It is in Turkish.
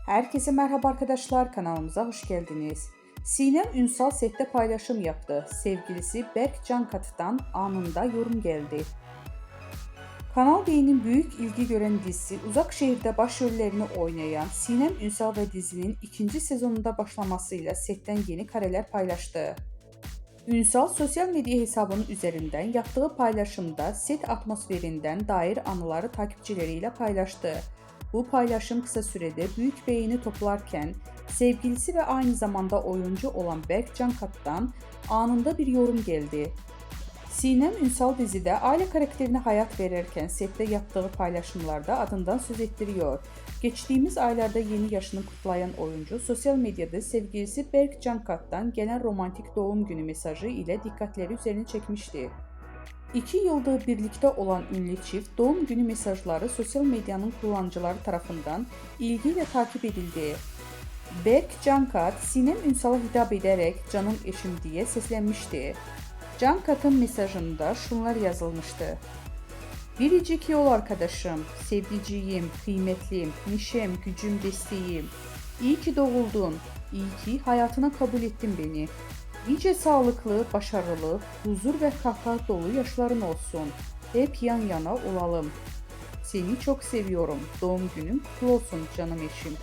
Herkese merhaba arkadaşlar, kanalımıza hoş geldiniz. Sinem Ünsal sette paylaşım yaptı. Sevgilisi Berk Cankatı'dan anında yorum geldi. Kanal D'nin büyük ilgi gören dizisi Uzak Şehir'de başrollerini oynayan Sinem Ünsal ve dizinin ikinci sezonunda başlamasıyla setten yeni kareler paylaştı. Ünsal sosyal medya hesabının üzerinden yaptığı paylaşımda set atmosferinden dair anıları takipçileriyle paylaştı. Bu paylaşım kısa sürede büyük beğeni toplarken sevgilisi ve aynı zamanda oyuncu olan Berk Cankat'tan anında bir yorum geldi. Sinem Ünsal dizide aile karakterine hayat verirken sette yaptığı paylaşımlarda adından söz ettiriyor. Geçtiğimiz aylarda yeni yaşını kutlayan oyuncu sosyal medyada sevgilisi Berk Cankat'tan gelen romantik doğum günü mesajı ile dikkatleri üzerine çekmişti. 2 yıldır birlikte olan ünlü çift doğum günü mesajları sosyal medyanın kullanıcıları tarafından ilgiyle takip edildi. Berk Cankat, Sinem Ünsal'a hitap ederek "Canım eşim" diye seslenmişti. Cankat'ın mesajında şunlar yazılmıştı: "Biricik yol arkadaşım, sevdiceğim, kıymetlim, neşem, gücüm, desteğim. İyi ki doğuldun, iyi ki hayatına kabul ettin beni. Nice sağlıklı, başarılı, huzur ve kahkaha dolu yaşların olsun. Hep yan yana olalım. Seni çok seviyorum. Doğum günün kutlu olsun canım eşim."